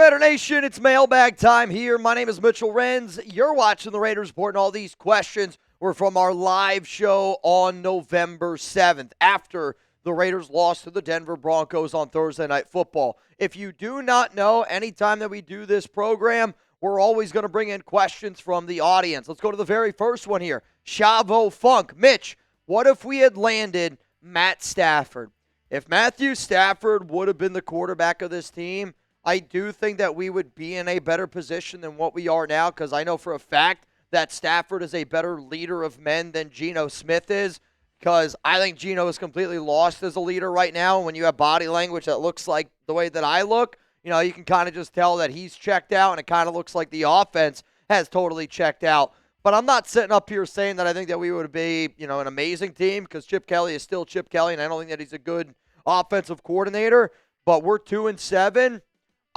Raider Nation, it's mailbag time here. My name is Mitchell Renz. You're watching the Raiders Report, and all these questions were from our live show on November 7th after the Raiders lost to the Denver Broncos on Thursday Night Football. If you do not know, anytime that we do this program, we're always going to bring in questions from the audience. Let's go to the very first one here. Chavo Funk. Mitch, what if we had landed Matt Stafford? If Matthew Stafford would have been the quarterback of this team, I do think that we would be in a better position than what we are now, because I know for a fact that Stafford is a better leader of men than Gino Smith is, because I think Gino is completely lost as a leader right now. When you have body language that looks like the way that I look, you can kind of just tell that he's checked out, and it kind of looks like the offense has totally checked out. But I'm not sitting up here saying that I think that we would be, an amazing team, because Chip Kelly is still Chip Kelly, and I don't think that he's a good offensive coordinator. But we're 2-7.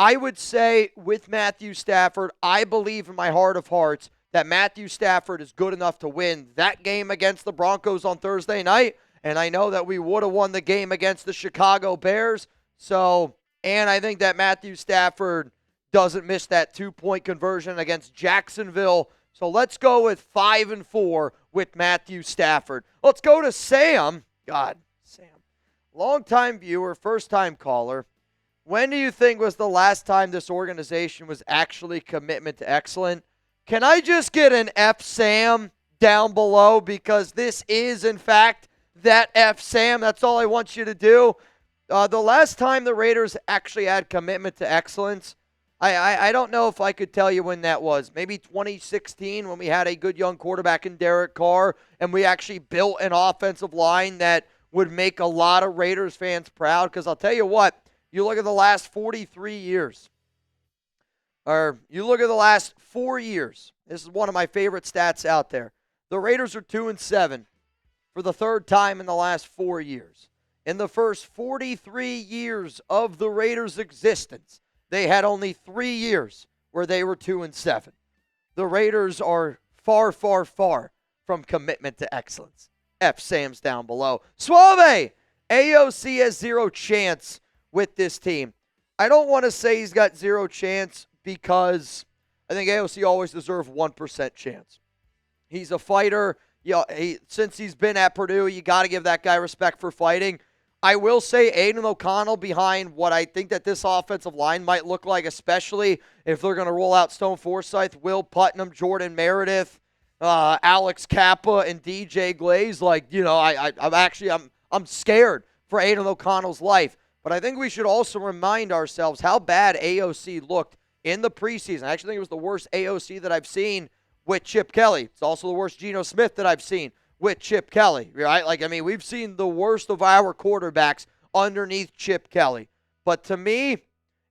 I would say with Matthew Stafford, I believe in my heart of hearts that Matthew Stafford is good enough to win that game against the Broncos on Thursday night. And I know that we would have won the game against the Chicago Bears. And I think that Matthew Stafford doesn't miss that 2-point conversion against Jacksonville. So let's go with 5-4 with Matthew Stafford. Let's go to Sam. Sam. Longtime viewer, first-time caller. When do you think was the last time this organization was actually commitment to excellence? Can I just get an F Sam down below, because this is, in fact, that F Sam. That's all I want you to do. The last time the Raiders actually had commitment to excellence, I don't know if I could tell you when that was. Maybe 2016, when we had a good young quarterback in Derek Carr, and we actually built an offensive line that would make a lot of Raiders fans proud. Because I'll tell you what, you look at the last 43 years, or you look at the last 4 years. This is one of my favorite stats out there. The Raiders are 2-7 for the third time in the last 4 years. In the first 43 years of the Raiders' existence, they had only 3 years where they were 2-7. The Raiders are far, far, far from commitment to excellence. F Sam's down below. Suave! AOC has zero chance with this team. I don't want to say he's got zero chance, because I think AOC always deserved 1% chance. He's a fighter. Since he's been at Purdue, you got to give that guy respect for fighting. I will say Aiden O'Connell behind what I think that this offensive line might look like, especially if they're going to roll out Stone Forsythe, Will Putnam, Jordan Meredith, Alex Kappa, and DJ Glaze. I'm scared for Aiden O'Connell's life. But I think we should also remind ourselves how bad AOC looked in the preseason. I actually think it was the worst AOC that I've seen with Chip Kelly. It's also the worst Geno Smith that I've seen with Chip Kelly, right? We've seen the worst of our quarterbacks underneath Chip Kelly. But to me,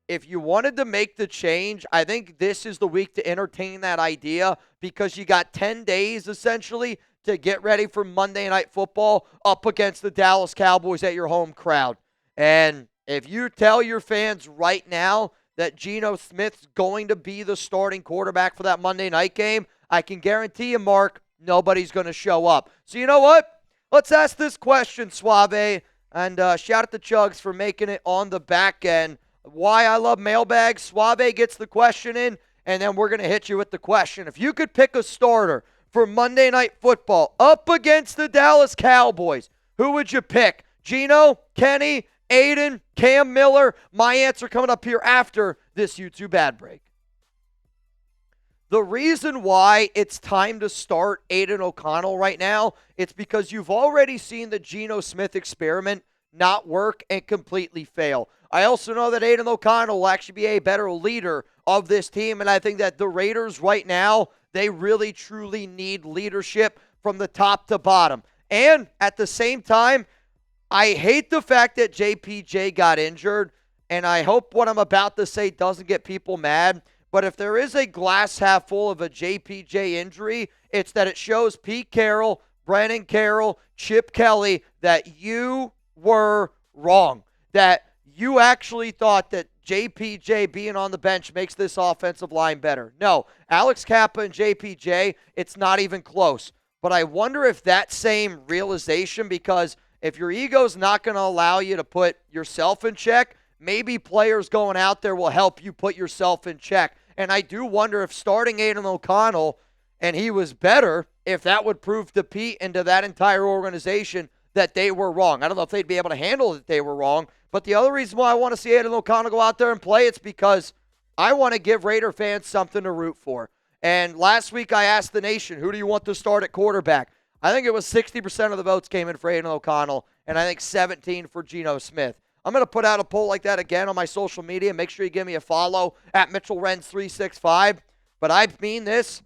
if you wanted to make the change, I think this is the week to entertain that idea, because you got 10 days, essentially, to get ready for Monday Night Football up against the Dallas Cowboys at your home crowd. And if you tell your fans right now that Gino Smith's going to be the starting quarterback for that Monday night game, I can guarantee you, Mark, nobody's going to show up. So you know what? Let's ask this question, Suave. And shout out to Chugs for making it on the back end. Why I love mailbags. Suave gets the question in, and then we're going to hit you with the question. If you could pick a starter for Monday Night Football up against the Dallas Cowboys, who would you pick? Geno, Kenny, Aidan, Cam Miller? My answer coming up here after this YouTube ad break. The reason why it's time to start Aiden O'Connell right now, it's because you've already seen the Geno Smith experiment not work and completely fail. I also know that Aiden O'Connell will actually be a better leader of this team, and I think that the Raiders right now, they really truly need leadership from the top to bottom. And at the same time, I hate the fact that JPJ got injured, and I hope what I'm about to say doesn't get people mad. But if there is a glass half full of a JPJ injury, it's that it shows Pete Carroll, Brennan Carroll, Chip Kelly that you were wrong. That you actually thought that JPJ being on the bench makes this offensive line better. No, Alex Kappa and JPJ, it's not even close. But I wonder if that same realization, because if your ego's not going to allow you to put yourself in check, maybe players going out there will help you put yourself in check. And I do wonder if starting Aiden O'Connell and he was better, if that would prove to Pete and to that entire organization that they were wrong. I don't know if they'd be able to handle that they were wrong, but the other reason why I want to see Aiden O'Connell go out there and play, it's because I want to give Raider fans something to root for. And last week I asked the nation, who do you want to start at quarterback? I think it was 60% of the votes came in for Aiden O'Connell, and I think 17 for Gino Smith. I'm going to put out a poll like that again on my social media. Make sure you give me a follow at MitchellRenz365. But I mean this.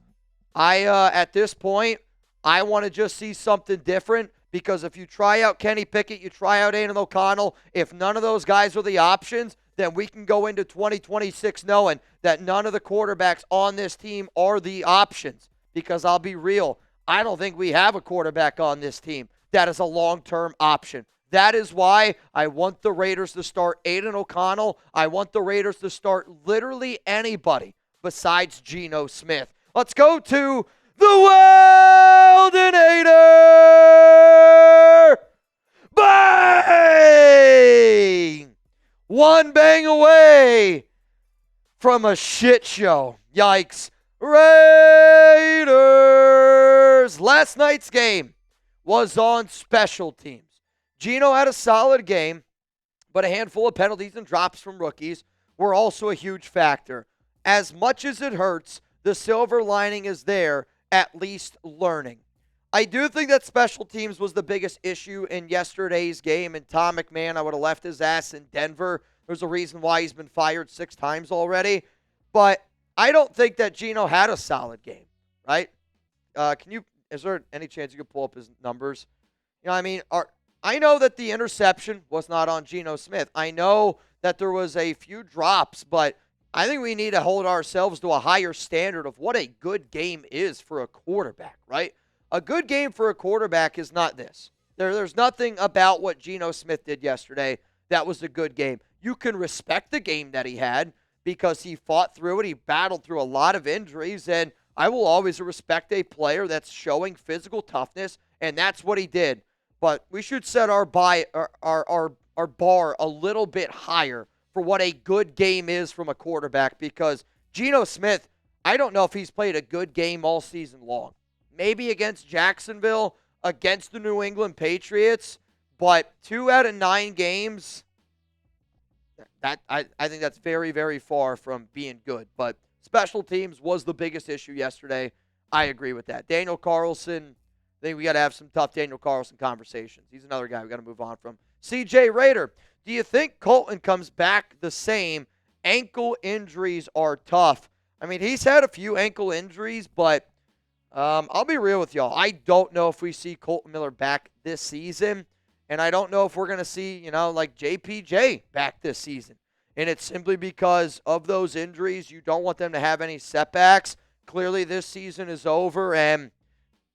At this point, I want to just see something different, because if you try out Kenny Pickett, you try out Aiden O'Connell, if none of those guys are the options, then we can go into 2026 knowing that none of the quarterbacks on this team are the options. Because I'll be real, I don't think we have a quarterback on this team that is a long-term option. That is why I want the Raiders to start Aiden O'Connell. I want the Raiders to start literally anybody besides Gino Smith. Let's go to the Weldinator! Bang! One bang away from a shit show. Yikes. Raiders! Last night's game was on special teams. Geno had a solid game, but a handful of penalties and drops from rookies were also a huge factor. As much as it hurts, the silver lining is there, at least learning. I do think that special teams was the biggest issue in yesterday's game, and Tom McMahon, I would have left his ass in Denver. There's a reason why he's been fired 6 times already. But I don't think that Geno had a solid game, right? Is there any chance you could pull up his numbers? You know what I mean? I know that the interception was not on Gino Smith. I know that there was a few drops, but I think we need to hold ourselves to a higher standard of what a good game is for a quarterback, right? A good game for a quarterback is not this. There's nothing about what Gino Smith did yesterday that was a good game. You can respect the game that he had because he fought through it. He battled through a lot of injuries, and I will always respect a player that's showing physical toughness, and that's what he did. But we should set our bar a little bit higher for what a good game is from a quarterback, because Gino Smith, I don't know if he's played a good game all season long. Maybe against Jacksonville, against the New England Patriots, but 2 out of 9 games, I think that's very, very far from being good. But special teams was the biggest issue yesterday. I agree with that. Daniel Carlson, I think we got to have some tough Daniel Carlson conversations. He's another guy we got to move on from. CJ Rader, do you think Kolton comes back the same? Ankle injuries are tough. I mean, he's had a few ankle injuries, but I'll be real with y'all. I don't know if we see Kolton Miller back this season, and I don't know if we're going to see, like JPJ back this season. And it's simply because of those injuries. You don't want them to have any setbacks. Clearly, this season is over, and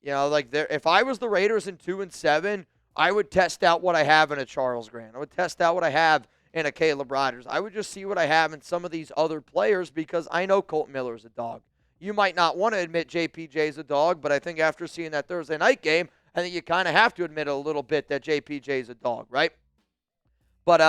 if I was the Raiders in 2-7, I would test out what I have in a Charles Grant. I would test out what I have in a Caleb Rogers. I would just see what I have in some of these other players, because I know Kolton Miller is a dog. You might not want to admit JPJ is a dog, but I think after seeing that Thursday night game, I think you kind of have to admit a little bit that JPJ is a dog, right? But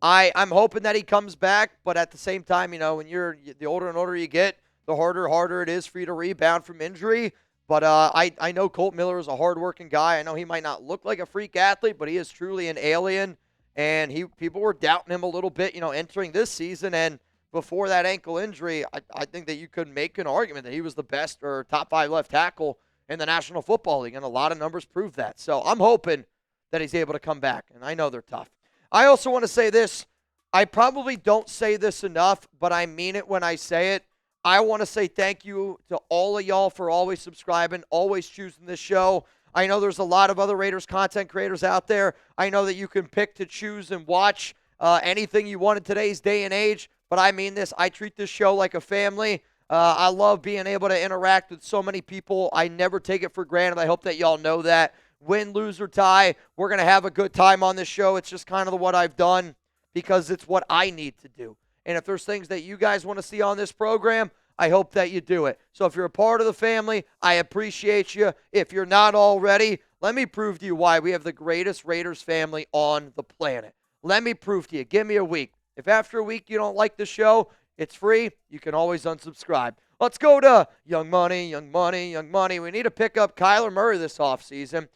I'm hoping that he comes back, but at the same time, when you're the older and older you get, the harder it is for you to rebound from injury. But I know Kolton Miller is a hardworking guy. I know he might not look like a freak athlete, but he is truly an alien. And people were doubting him a little bit, entering this season. And before that ankle injury, I think that you could make an argument that he was the best or top 5 left tackle in the National Football League. And a lot of numbers prove that. So I'm hoping that he's able to come back. And I know they're tough. I also want to say this. I probably don't say this enough, but I mean it when I say it. I want to say thank you to all of y'all for always subscribing, always choosing this show. I know there's a lot of other Raiders content creators out there. I know that you can pick to choose and watch anything you want in today's day and age, but I mean this. I treat this show like a family. I love being able to interact with so many people. I never take it for granted. I hope that y'all know that. Win, lose, or tie, we're going to have a good time on this show. It's just kind of what I've done because it's what I need to do. And if there's things that you guys want to see on this program, I hope that you do it. So if you're a part of the family, I appreciate you. If you're not already, let me prove to you why we have the greatest Raiders family on the planet. Let me prove to you. Give me a week. If after a week you don't like the show, it's free. You can always unsubscribe. Let's go to Young Money, Young Money, Young Money. We need to pick up Kyler Murray this offseason.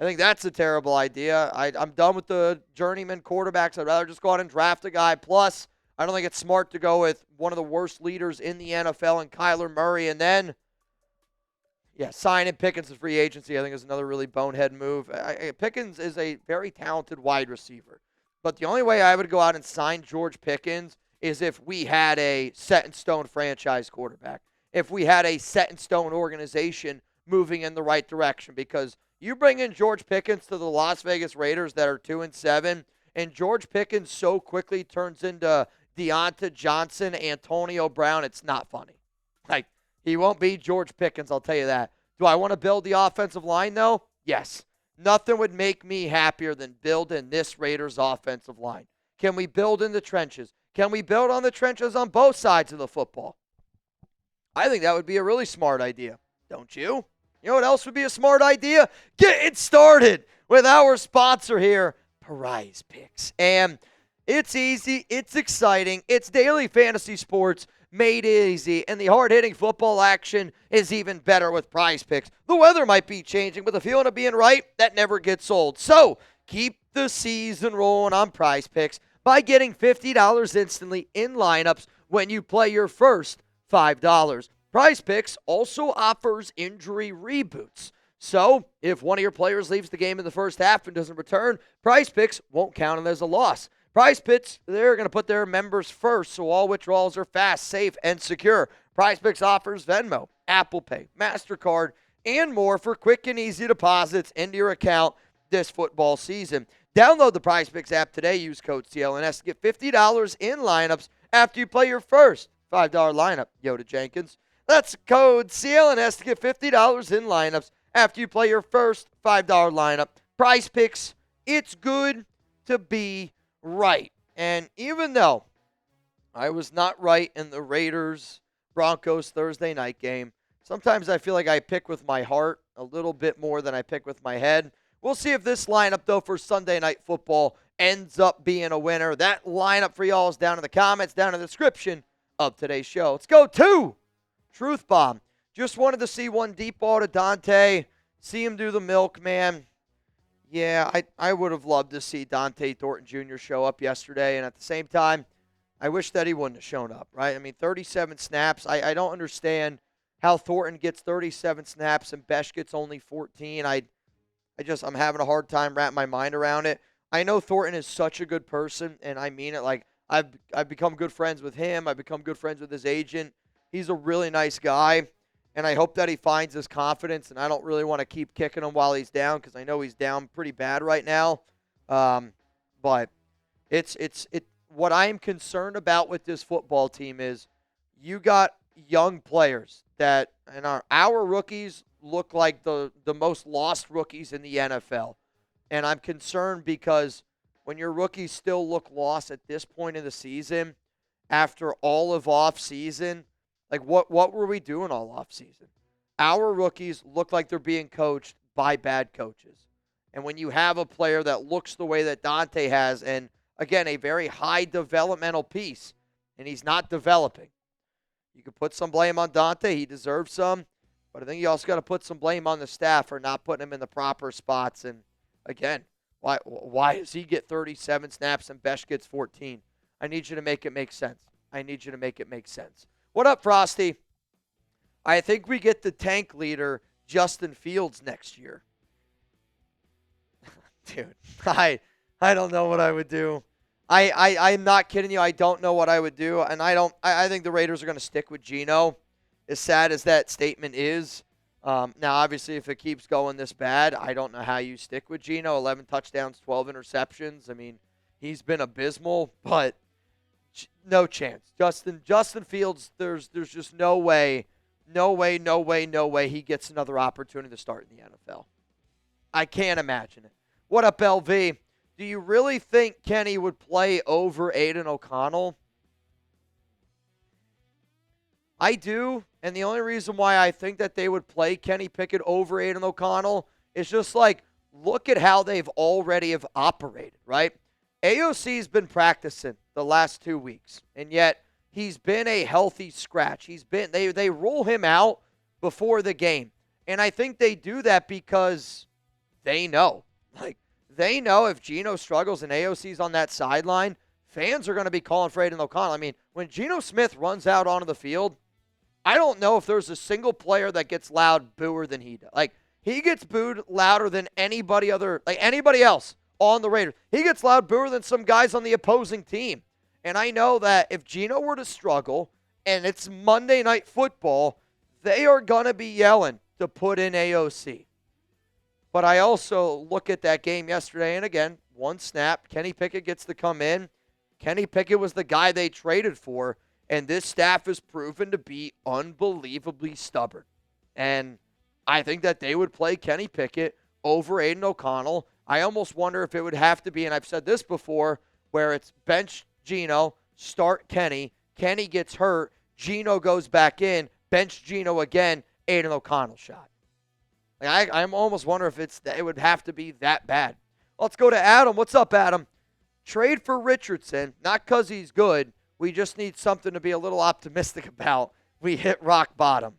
I think that's a terrible idea. I'm done with the journeyman quarterbacks. I'd rather just go out and draft a guy. Plus, I don't think it's smart to go with one of the worst leaders in the NFL and Kyler Murray. And then, signing Pickens to free agency, I think, is another really bonehead move. Pickens is a very talented wide receiver. But the only way I would go out and sign George Pickens is if we had a set-in-stone franchise quarterback. If we had a set-in-stone organization moving in the right direction. Because you bring in George Pickens to the Las Vegas Raiders that are 2-7, and George Pickens so quickly turns into Deonta Johnson, Antonio Brown, it's not funny. Like, he won't be George Pickens, I'll tell you that. Do I want to build the offensive line, though? Yes. Nothing would make me happier than building this Raiders offensive line. Can we build in the trenches? Can we build on the trenches on both sides of the football? I think that would be a really smart idea. Don't you? You know what else would be a smart idea? Get it started with our sponsor here, PrizePicks. And it's easy, it's exciting, it's daily fantasy sports made easy, and the hard-hitting football action is even better with PrizePicks. The weather might be changing, but the feeling of being right, that never gets old. So keep the season rolling on PrizePicks by getting $50 instantly in lineups when you play your first $5. PrizePicks also offers injury reboots. So if one of your players leaves the game in the first half and doesn't return, PrizePicks won't count it as a loss. PrizePicks, they're going to put their members first, so all withdrawals are fast, safe, and secure. PrizePicks offers Venmo, Apple Pay, MasterCard, and more for quick and easy deposits into your account this football season. Download the PrizePicks app today. Use code CLNS to get $50 in lineups after you play your first $5 lineup. Yoda Jenkins. That's code CLNS to get $50 in lineups after you play your first $5 lineup. PrizePicks, it's good to be right. And even though I was not right in the Raiders-Broncos Thursday night game, sometimes I feel like I pick with my heart a little bit more than I pick with my head. We'll see if this lineup, though, for Sunday Night Football ends up being a winner. That lineup for y'all is down in the comments, down in the description of today's show. Let's go to Truth Bomb. Just wanted to see one deep ball to Dante, see him do the milkman. Yeah, I would have loved to see Dante Thornton Jr. show up yesterday, and at the same time, I wish that he wouldn't have shown up, right? I mean, 37 snaps. I don't understand how Thornton gets 37 snaps and Besh gets only 14. I'm having a hard time wrapping my mind around it. I know Thornton is such a good person, and I mean it. Like, I've become good friends with him. I've become good friends with his agent. He's a really nice guy. And I hope that he finds his confidence, and I don't really want to keep kicking him while he's down because I know he's down pretty bad right now. But what I'm concerned about with this football team is you got young players that, and our rookies look like the most lost rookies in the NFL. And I'm concerned because when your rookies still look lost at this point in the season, after all of off-season, like, what were we doing all offseason? Our rookies look like they're being coached by bad coaches. And when you have a player that looks the way that Dante has, and, again, a very high developmental piece, and he's not developing, you can put some blame on Dante. He deserves some. But I think you also got to put some blame on the staff for not putting him in the proper spots. And, again, why does he get 37 snaps and Besh gets 14? I need you to make it make sense. I need you to make it make sense. What up, Frosty? I think we get the tank leader, Justin Fields, next year. Dude, I don't know what I would do. I'm not kidding you. I don't know what I would do. And I think the Raiders are going to stick with Geno, as sad as that statement is. Now, obviously, if it keeps going this bad, I don't know how you stick with Geno. 11 touchdowns, 12 interceptions. I mean, he's been abysmal, but no chance. Justin Fields, there's just no way he gets another opportunity to start in the NFL. I can't imagine it. What up, LV? Do you really think Kenny would play over Aiden O'Connell? I do, and the only reason why I think that they would play Kenny Pickett over Aiden O'Connell is just like, look at how they've already have operated, right? AOC's been practicing the last 2 weeks. And yet he's been a healthy scratch. They rule him out before the game. And I think they do that because they know. They know if Geno struggles and AOC's on that sideline, fans are going to be calling for Aiden O'Connell. I mean, when Gino Smith runs out onto the field, I don't know if there's a single player that gets loud booer than he does. He gets booed louder than anybody else on the Raiders. He gets loud booer than some guys on the opposing team. And I know that if Geno were to struggle and it's Monday Night Football, they are going to be yelling to put in AOC. But I also look at that game yesterday, and again, one snap, Kenny Pickett gets to come in. Kenny Pickett was the guy they traded for, and this staff has proven to be unbelievably stubborn. And I think that they would play Kenny Pickett over Aiden O'Connell. I almost wonder if it would have to be, and I've said this before, where it's bench Geno, start Kenny. Kenny gets hurt. Geno goes back in, bench Geno again, Aiden O'Connell shot. I'm almost wondering if it would have to be that bad. Let's go to Adam. What's up, Adam? Trade for Richardson, not because he's good. We just need something to be a little optimistic about. We hit rock bottom.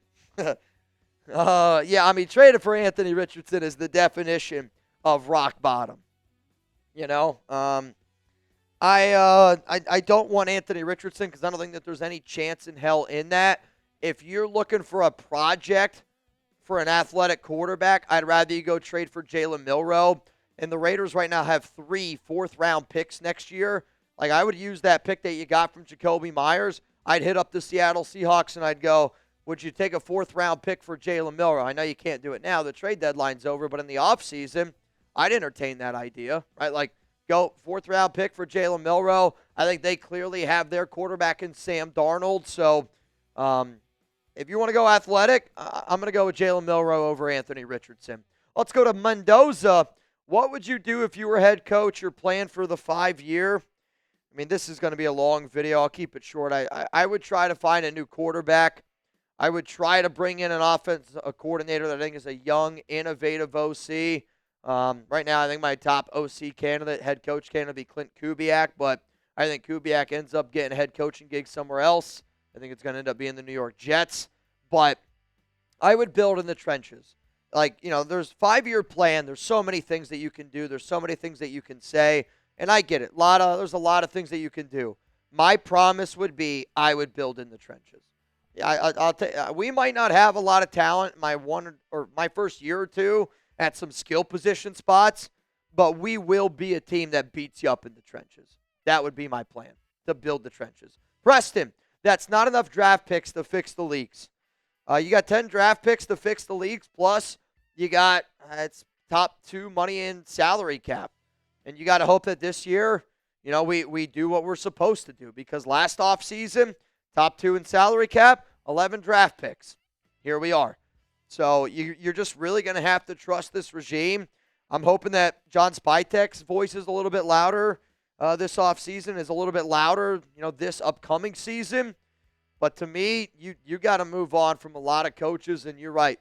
Traded for Anthony Richardson is the definition of rock bottom. I don't want Anthony Richardson because I don't think that there's any chance in hell in that. If you're looking for a project for an athletic quarterback, I'd rather you go trade for Jalen Milroe. And the Raiders right now have 3 fourth-round picks next year. I would use that pick that you got from Jacoby Myers. I'd hit up the Seattle Seahawks and I'd go, would you take a fourth-round pick for Jalen Milroe? I know you can't do it now. The trade deadline's over. But in the offseason, I'd entertain that idea, right? Go fourth-round pick for Jalen Milroe. I think they clearly have their quarterback in Sam Darnold. So, if you want to go athletic, I'm going to go with Jalen Milroe over Anthony Richardson. Let's go to Mendoza. What would you do if you were head coach or plan for the 5-year? I mean, this is going to be a long video. I'll keep it short. I would try to find a new quarterback. I would try to bring in a coordinator that I think is a young, innovative OC. Right now, I think my top OC candidate, head coach candidate, would be Clint Kubiak, but I think Kubiak ends up getting a head coaching gig somewhere else. I think it's going to end up being the New York Jets. But I would build in the trenches. There's a 5-year plan. There's so many things that you can do. There's so many things that you can say. And I get it. There's a lot of things that you can do. My promise would be I would build in the trenches. We might not have a lot of talent my first year or two at some skill position spots, but we will be a team that beats you up in the trenches. That would be my plan, to build the trenches. Preston. That's not enough draft picks to fix the leagues. You got 10 draft picks to fix the leagues, plus you got it's top 2 money in salary cap. And you got to hope that this year, we do what we're supposed to do. Because last offseason, top 2 in salary cap, 11 draft picks. Here we are. So you're just really going to have to trust this regime. I'm hoping that John Spytek's voice is a little bit louder this offseason, is a little bit louder, this upcoming season. But to me, you got to move on from a lot of coaches, and you're right.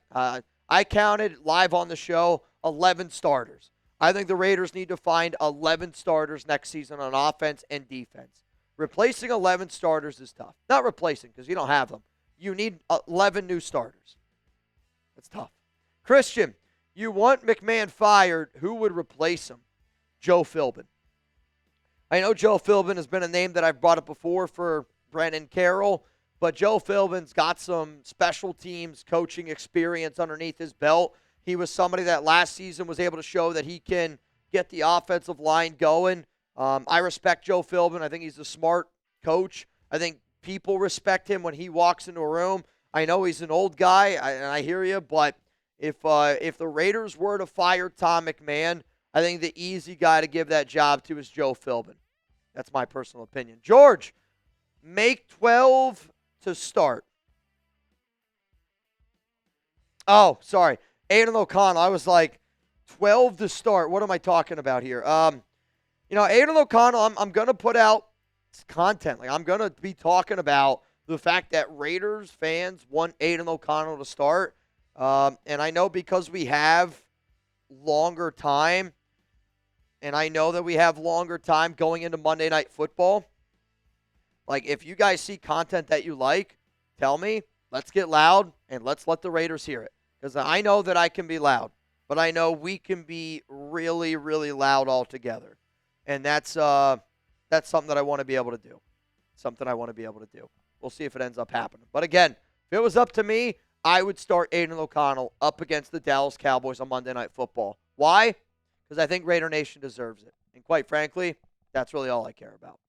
I counted live on the show 11 starters. I think the Raiders need to find 11 starters next season on offense and defense. Replacing 11 starters is tough. Not replacing, because you don't have them. You need 11 new starters. That's tough. Christian, you want McMahon fired. Who would replace him? Joe Philbin. I know Joe Philbin has been a name that I've brought up before for Brennan Carroll, but Joe Philbin's got some special teams coaching experience underneath his belt. He was somebody that last season was able to show that he can get the offensive line going. I respect Joe Philbin. I think he's a smart coach. I think people respect him when he walks into a room. I know he's an old guy, and I hear you, but if the Raiders were to fire Tom McMahon, I think the easy guy to give that job to is Joe Philbin. That's my personal opinion. George, make 12 to start. Oh, sorry. Aiden O'Connell. I was like, 12 to start. What am I talking about here? Aiden O'Connell, I'm going to put out content. I'm going to be talking about the fact that Raiders fans want Aiden O'Connell to start. And I know because we have longer time, and I know that we have longer time going into Monday Night Football, Like, if you guys see content that you like, tell me. Let's get loud, and let's let the Raiders hear it. Because I know that I can be loud, but I know we can be really, really loud all together. And that's something that I want to be able to do. Something I want to be able to do. We'll see if it ends up happening. But again, if it was up to me, I would start Aiden O'Connell up against the Dallas Cowboys on Monday Night Football. Why? Because I think Raider Nation deserves it. And quite frankly, that's really all I care about.